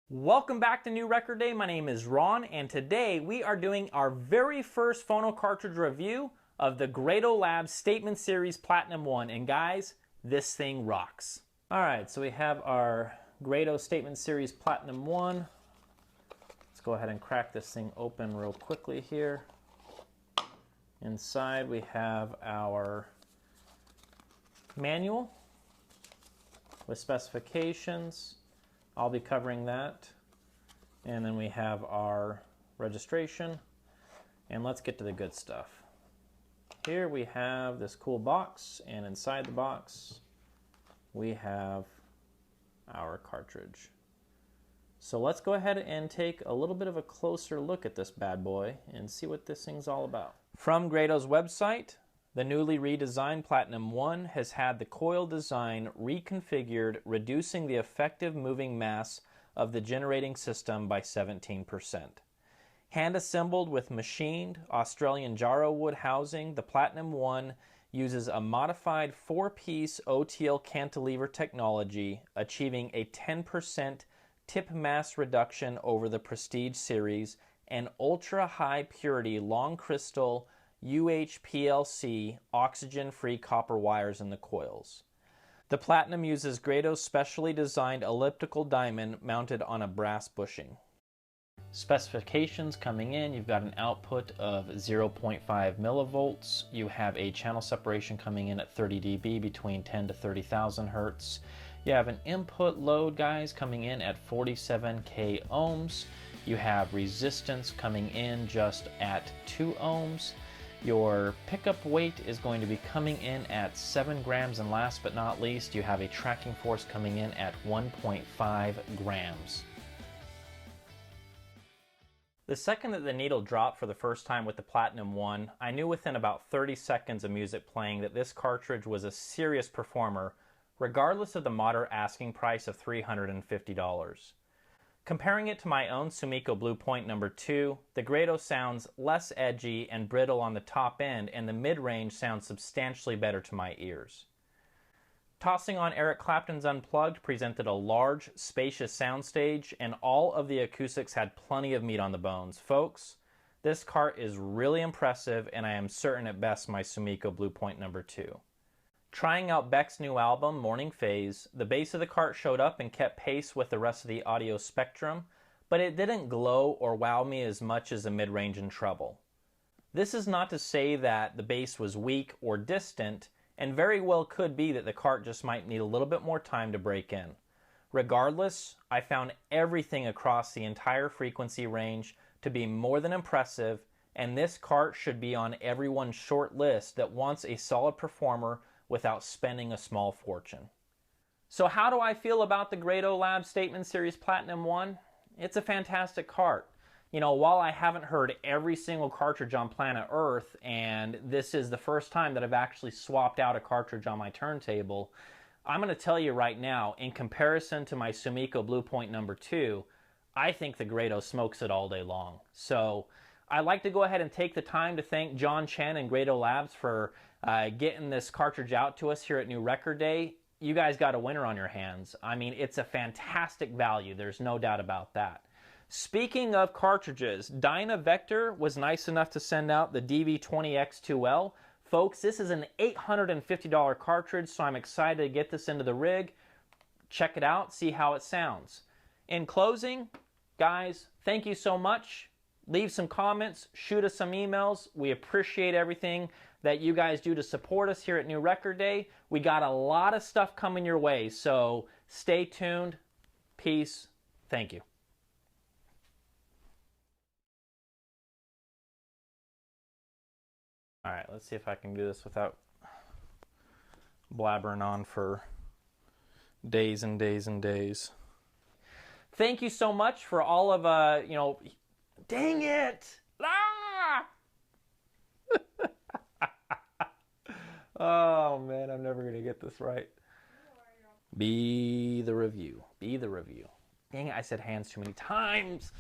Welcome back to New Record Day. My name is Ron, and today we are doing our very first phono cartridge review of the Grado Labs Statement Series Platinum 1. And guys, this thing rocks. Alright, so we have our Grado Statement Series Platinum 1. Let's go ahead and crack this thing open real quickly here. Inside we have our manual with specifications. I'll be covering that. And then we have our registration. And let's get to the good stuff. Here we have this cool box, and inside the box we have our cartridge. So let's go ahead and take a little bit of a closer look at this bad boy and see what this thing's all about. From Grado's website, the newly redesigned Platinum 1 has had the coil design reconfigured, reducing the effective moving mass of the generating system by 17%. Hand-assembled with machined Australian jarrow wood housing, the Platinum 1 uses a modified 4-piece OTL cantilever technology, achieving a 10% tip mass reduction over the Prestige series and ultra-high purity long crystal UHPLC oxygen-free copper wires in the coils. The Platinum uses Grado's specially designed elliptical diamond mounted on a brass bushing. Specifications coming in: you've got an output of 0.5 millivolts. You have a channel separation coming in at 30 dB between 10 to 30,000 hertz. You have an input load, guys, coming in at 47k ohms. You have resistance coming in just at 2 ohms. Your pickup weight is going to be coming in at 7 grams, and last but not least, you have a tracking force coming in at 1.5 grams. The second that the needle dropped for the first time with the Platinum 1, I knew within about 30 seconds of music playing that this cartridge was a serious performer, regardless of the moderate asking price of $350. Comparing it to my own Sumiko Blue Point No. 2, the Grado sounds less edgy and brittle on the top end, and the mid-range sounds substantially better to my ears. Tossing on Eric Clapton's Unplugged presented a large, spacious soundstage, and all of the acoustics had plenty of meat on the bones. Folks, this cart is really impressive, and I am certain it bests my Sumiko Blue Point No. 2. Trying out Beck's new album, Morning Phase, the bass of the cart showed up and kept pace with the rest of the audio spectrum, but it didn't glow or wow me as much as the mid-range and treble. This is not to say that the bass was weak or distant, and very well could be that the cart just might need a little bit more time to break in. Regardless, I found everything across the entire frequency range to be more than impressive, and this cart should be on everyone's short list that wants a solid performer without spending a small fortune. So how do I feel about the Grado Labs Statement Series Platinum 1? It's a fantastic cart. You know, while I haven't heard every single cartridge on planet Earth, and this is the first time that I've actually swapped out a cartridge on my turntable, I'm going to tell you right now, in comparison to my Sumiko Blue Point No. 2, I think the Grado smokes it all day long. So I'd like to go ahead and take the time to thank John Chen and Grado Labs for getting this cartridge out to us here at New Record Day. You guys got a winner on your hands. I mean, it's a fantastic value. There's no doubt about that. Speaking of cartridges, Dyna Vector was nice enough to send out the DV20X2L. Folks, this is an $850 cartridge, so I'm excited to get this into the rig. Check it out, see how it sounds. In closing, guys, thank you so much. Leave some comments, shoot us some emails. We appreciate everything that you guys do to support us here at New Record Day. We got a lot of stuff coming your way, so stay tuned. Peace. Thank you. All right, let's see if I can do this without blabbering on for days and days and days. Thank you so much for all of, dang it! Ah! Oh man, I'm never gonna get this right. Be the review. Be the review. Dang it, I said hands too many times.